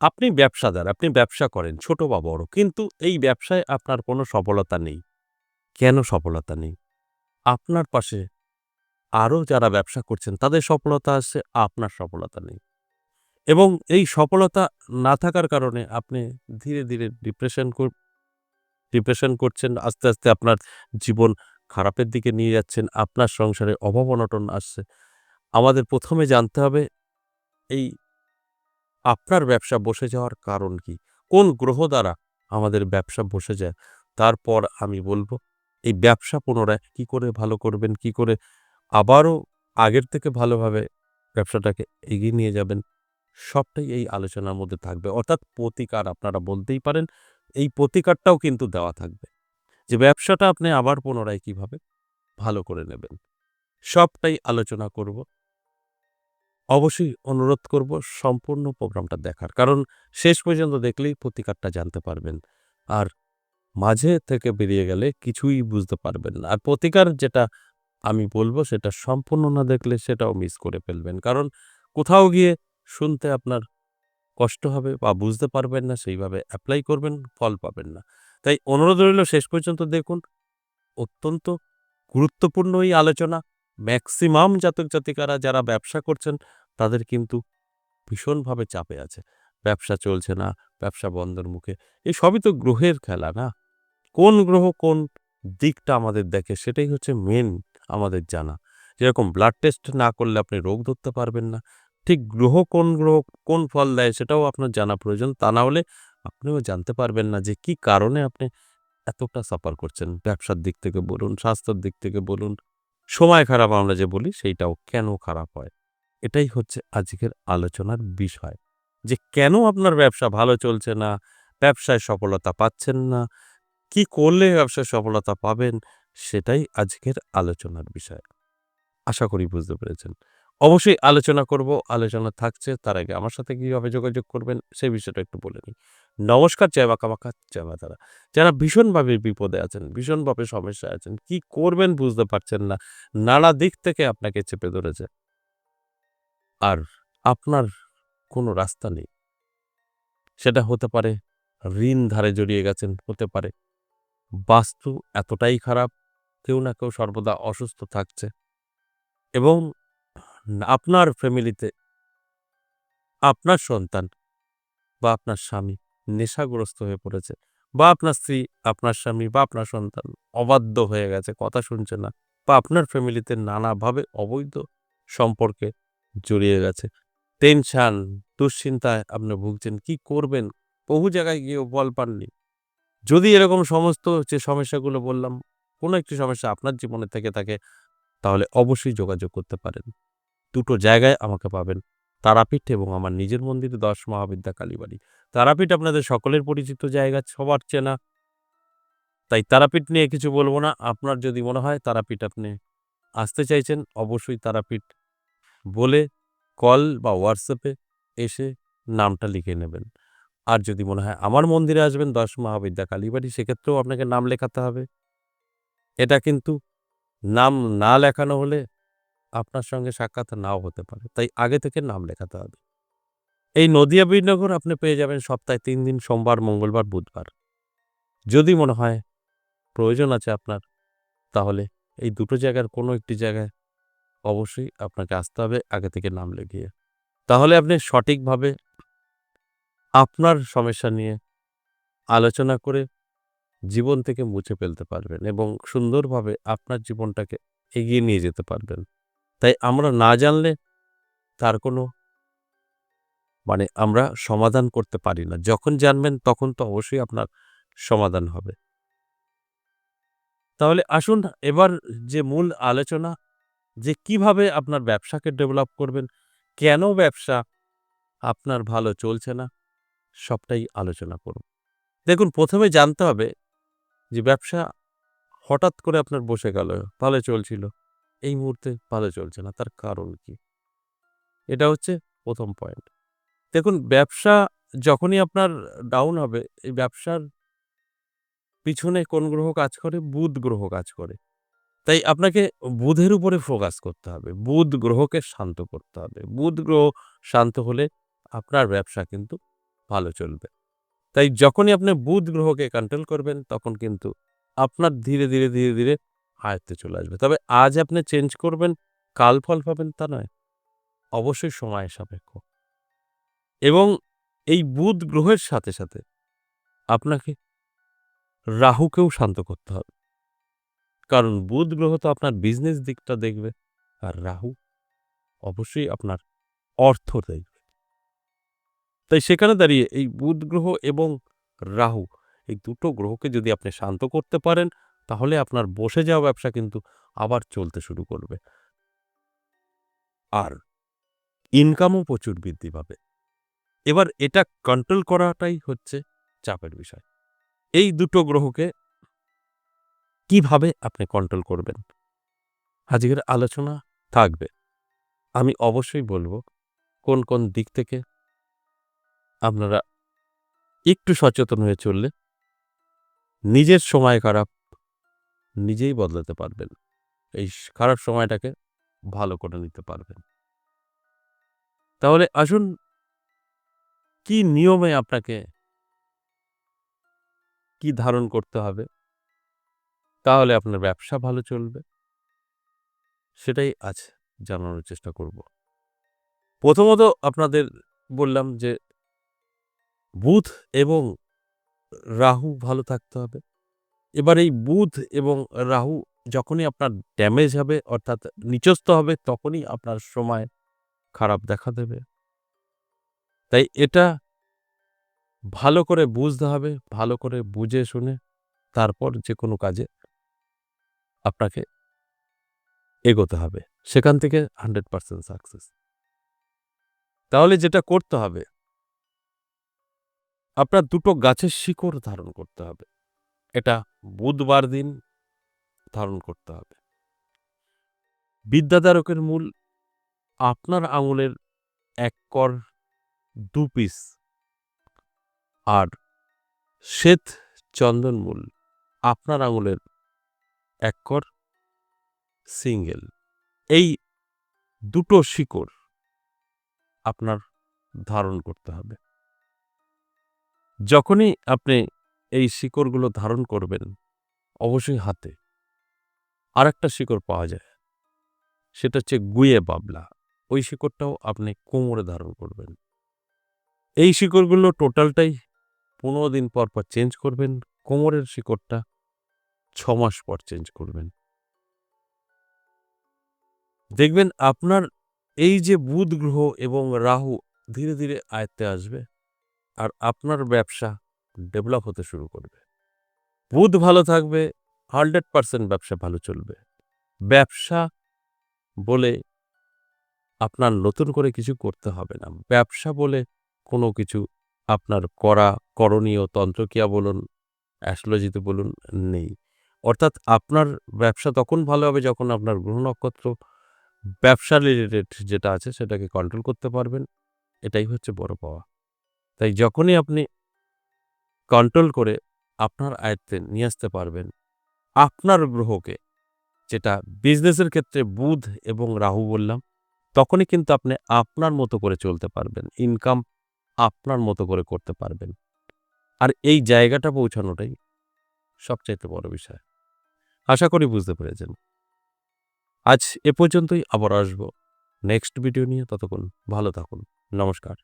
আপনি ব্যবসাদার, আপনি ব্যবসা করেন ছোট বা বড়। কিন্তু এই ব্যবসায় আপনার কোনো সফলতা নেই। কেন সফলতা নেই? আপনার পাশে আরো যারা ব্যবসা করছেন তাদের সফলতা আছে, আপনার সফলতা নেই। এবং এই সফলতা না থাকার কারণে আপনি ধীরে, ধীরে ডিপ্রেশন করছেন। আস্তে, আস্তে আপনার জীবন খারাপের দিকে নিয়ে যাচ্ছেন। আপনার সংসারে অভাব-অনটন আসছে। আমাদের ১ম এ জানতে হবে এই আপনার ব্যবসা বসে যাওয়ার কারণ কি? কোন গ্রহ দ্বারা আমাদের ব্যবসা বসে যায়? তারপর আমি বলব, এই ব্যবসা পুনরায় কি করে ভালো করবেন? কি করে আবারও আগের থেকে ভালোভাবে ব্যবসাটাকে এগিয়ে নিয়ে যাবেন? সবটাই এই আলোচনার মধ্যে থাকবে। অর্থাৎ প্রতিকার আপনারা বলতেই পারেন। এই প্রতিকারটাও কিন্তু দেওয়া থাকবে। যে ব্যবসাটা আপনি আবার পুনরায় কিভাবে ভালো করে নেবেন? সবটাই আলোচনা করব। অবশ্যই অনুরোধ করব সম্পূর্ণ প্রোগ্রামটা দেখার। কারণ শেষ পর্যন্ত দেখলেই প্রতিকারটা জানতে পারবেন। আর মাঝে থেকে বেরিয়ে গেলে কিছুই বুঝতে পারবেন না। আর প্রতিকার যেটা আমি বলব সেটা সম্পূর্ণ না দেখলে সেটাও মিস করে ফেলবেন। কারণ কোথাও গিয়ে শুনতে আপনার কষ্ট হবে বা বুঝতে পারবেন না, সেইভাবে এপ্লাই করবেন, ফল পাবেন না। তাই অনুরোধ রইল শেষ পর্যন্ত দেখুন। অত্যন্ত গুরুত্বপূর্ণ এই আলোচনা। মেক্সিমাম জাতক-জাতিকারা যারা ব্যবসা করছেন তাদের কিন্তু ভীষণভাবে চাপে আছে। ব্যবসা চলছে না, ব্যবসা বন্ধের মুখে। এই সবই তো গ্রহের খেলা না? কোন গ্রহ কোন দিকটা আমাদের দেখে সেটাই হচ্ছে মেইন আমাদের জানা। যেরকম ব্লাড টেস্ট না করলে আপনি রোগ ধরতে পারবেন না। ঠিক গ্রহ কোন ফল দেয় সেটাও আপনার জানা প্রয়োজন। তা না হলে আপনিও জানতে পারবেন না যে কি কারণে আপনি এতটা সাফার করছেন। ব্যবসার দিক থেকে বলুন, স্বাস্থ্যের দিক থেকে বলুন, সময় খারাপ আমরা যে বলি সেইটাও কেন খারাপ হয়? এটাই হচ্ছে আজকের আলোচনার বিষয়। যে কেন আপনার ব্যবসা ভালো চলছে না, ব্যবসায় সফলতা পাচ্ছেন না, কি করলে ব্যবসায় সফলতা পাবেন? সেটাই আজকের আলোচনার বিষয়। আশা করি বুঝতে পেরেছেন। অবশ্যই আলোচনা করব, আলোচনা থাকছে। তার আগে আমার সাথে কিভাবে যোগাযোগ করবেন সেই বিষয়টা একটু বলে নিই। নমস্কার, জয় মা কামাখ্যা, জয় মা তারা। যারা ভীষণভাবে বিপদে আছেন, ভীষণভাবে সমস্যায় আছেন, কি করবেন বুঝতে পারছেন না, নানা দিক থেকে আপনাকে চেপে ধরেছে। আর আপনার কোনো রাস্তা নেই। সেটা হতে পারে ঋণ ধারে জড়িয়ে গেছেন, হতে পারে বাস্তু এতটাই খারাপ, কেউ না কেউ সর্বদা অসুস্থ থাকছে এবং আপনার ফ্যামিলিতে আপনার সন্তান বা আপনার স্বামী নেশাগ্রস্ত হয়ে পড়েছে বা আপনার স্ত্রী, আপনার স্বামী বা আপনার সন্তান অবাধ্য হয়ে গেছে, কথা শুনছে না বা আপনার ফ্যামিলিতে নানাভাবে অবৈধ সম্পর্কে জড়িয়ে গেছে। টেনশন, দুশ্চিন্তায় আপনি ভুগছেন। কি করবেন? বহু জায়গায় গিয়েও বল পাননি। যদি এরকম সমস্ত যে সমস্যাগুলো বললাম, কোনো একটি সমস্যা আপনার জীবনে থেকে থাকে, তাহলে অবশ্যই যোগাযোগ করতে পারেন। দুটো জায়গায় আমাকে পাবেন। তারাপীঠ এবং আমার নিজের মন্দির ১০ মহাবিদ্যা কালীবাড়ি। তারাপীঠ আপনাদের সকলের পরিচিত জায়গা, সবার চেনা। তাই তারাপীঠ নিয়ে কিছু বলব না। আপনার যদি মনে হয় তারাপীঠ আপনি আসতে চাইছেন, অবশ্যই তারাপীঠ বলে কল বা হোয়াটসঅ্যাপে এসে নামটা লিখে নেবেন। আর যদি মনে হয় আমার মন্দিরে আসবেন ১০ মহাবিদ্যা কালীবাড়ি, সেক্ষেত্রেও আপনাকে নাম লেখাতে হবে। এটা কিন্তু নাম না লেখানো হলে আপনার সঙ্গে সাক্ষাৎ নাও হতে পারে। তাই আগে থেকে নাম লেখাতে হবে। এই নদিয়া বীরনগর আপনি পেয়ে যাবেন সপ্তাহে ৩ দিন সোমবার, মঙ্গলবার, বুধবার। যদি মনে হয় প্রয়োজন আছে আপনার, তাহলে এই দুটো জায়গার কোনো একটি জায়গায় অবশ্যই আপনাকে আসতে হবে আগে থেকে নাম লিখিয়ে। তাহলে আপনি সঠিকভাবে আপনার সমস্যা নিয়ে আলোচনা করে জীবন থেকে মুছে ফেলতে পারবেন এবং সুন্দরভাবে আপনার জীবনটাকে এগিয়ে নিয়ে যেতে পারবেন। তাই আমরা না জানলে তার কোনো আমরা সমাধান করতে পারি না। যখন জানবেন তখন তো অবশ্যই আপনার সমাধান হবে। তাহলে আসুন এবার যে মূল আলোচনা যে কিভাবে আপনার ব্যবসাকে ডেভেলপ করবেন, কেন ব্যবসা আপনার ভালো চলছে না, সবটাই আলোচনা করব। দেখুন ১ম এ জানতে হবে যে ব্যবসা হঠাৎ করে আপনার বসে গেল, ভালো চলছিল। এই মুহূর্তে ভালো চলছে না। তার কারণ কি? এটা হচ্ছে ১ম পয়েন্ট। দেখুন ব্যবসা যখনই আপনার ডাউন হবে, এই ব্যবসার পিছনে কোন গ্রহ কাজ করে? বুধ গ্রহ কাজ করে। তাই আপনাকে বুধের উপরে ফোকাস করতে হবে। বুধ গ্রহকে শান্ত করতে হবে। বুধ গ্রহ শান্ত হলে আপনার ব্যবসা কিন্তু ভালো চলবে। তাই যখনই আপনি বুধ গ্রহকে কন্ট্রোল করবেন তখন কিন্তু আপনার ধীরে ধীরে আয়ত্তে চলে আসবে। তবে আজ আপনি চেঞ্জ করবেন, কাল ফল পাবেন তা নয়। অবশ্যই সময় সাপেক্ষ। এবং এই বুধ গ্রহের সাথে আপনাকে রাহুকেও শান্ত করতে হবে। কারণ বুধ গ্রহ তো আপনার বিজনেস দিকটা দেখবে, আর রাহু অবশ্যই আপনার অর্থ দেখবে। তাই সেখানে দাঁড়িয়ে এই বুধ গ্রহ এবং রাহু, এই দুটো গ্রহকে যদি আপনি শান্ত করতে পারেন, তাহলে আপনার বসে যাওয়া ব্যবসা কিন্তু আবার চলতে শুরু করবে। আর ইনকামও প্রচুর বৃদ্ধি পাবে। এবার এটা কন্ট্রোল করাটাই হচ্ছে চাপের বিষয়। এই দুটো গ্রহকে কিভাবে আপনি কন্ট্রোল করবেন? আজকের আলোচনা থাকবে। আমি অবশ্যই বলব কোন দিক থেকে আপনারা একটু সচেতন হয়ে চললে নিজের সময় খারাপ নিজেই বদলাতে পারবেন। এই খারাপ সময়টাকে ভালো করে নিতে পারবেন। তাহলে আসুন কি নিয়মে আপনাকে কি ধারণ করতে হবে, তাহলে আপনার ব্যবসা ভালো চলবে, সেটাই আজ জানানোর চেষ্টা করব। প্রথমত আপনাদের বললাম যে বুধ এবং রাহু ভালো থাকতে হবে। এবার এই বুধ এবং রাহু যখনই আপনার ড্যামেজ হবে অর্থাৎ নিচস্থ হবে তখনই আপনার সময় খারাপ দেখা দেবে। তাই এটা ভালো করে বুঝতে হবে, ভালো করে বুঝে শুনে তারপর যেকোনো কাজে আপনাকে এগোতে হবে। সেখান থেকে 100% সাকসেস। তাহলে যেটা করতে হবে, আপনার দুটো গাছের শিকড় ধারণ করতে হবে। এটা বুধবার দিন ধারণ করতে হবে। বিদ্যাধারকের মূল আপনার আঙুলের ১ কর ২ পিস আর শ্বেত চন্দনমূল আপনার আঙুলের ১ কর সিঙ্গেল। এই দুটো শিকড় আপনার ধারণ করতে হবে। যখনই আপনি এই শিকড়গুলো ধারণ করবেন, অবশ্যই হাতে আরেকটা শিকড় পাওয়া যায়। সেটা হচ্ছে গুয়ে বাবলা। ওই শিকড়টাও আপনি কোমরে ধারণ করবেন। এই শিকড়গুলো টোটালটাই ১৫ দিন পর চেঞ্জ করবেন। কোমরের শিকড়টা ৬ মাস পর চেঞ্জ করবেন। দেখবেন আপনার এই যে বুধ গ্রহ এবং রাহু ধীরে আয়ত্তে আসবে আর আপনার ব্যবসা ডেভেলপ হতে শুরু করবে। বুধ ভালো থাকবে, 100% ব্যবসা ভালো চলবে। ব্যবসা বলে আপনার নতুন করে কিছু করতে হবে না। ব্যবসা বলে কোনো কিছু আপনার করণীয় তন্ত্রক্রিয়া বলুন, অ্যাস্ট্রোলজিতে বলুন নেই। অর্থাৎ আপনার ব্যবসা তখন ভালো হবে যখন আপনার গ্রহ নক্ষত্র ব্যবসা রিলেটেড যেটা আছে সেটাকে কন্ট্রোল করতে পারবেন। এটাই হচ্ছে বড় পাওয়া। তাই যখনই আপনি কন্ট্রোল করে আপনার আয়ত্তে নিয়ে আসতে পারবেন, আপনার গ্রহকে যেটা বিজনেসের ক্ষেত্রে বুধ এবং রাহু বললাম, তখনই কিন্তু আপনি আপনার মতো করে চলতে পারবেন। ইনকাম আপনার মতো করে করতে পারবেন। আর এই জায়গাটা পৌঁছানোটাই সবচাইতে বড় বিষয়। আশা করি বুঝতে পেরেছেন। আজ এ পর্যন্তই, আবার আসবো নেক্সট ভিডিও নিয়ে। ততক্ষণ ভালো থাকুন। নমস্কার।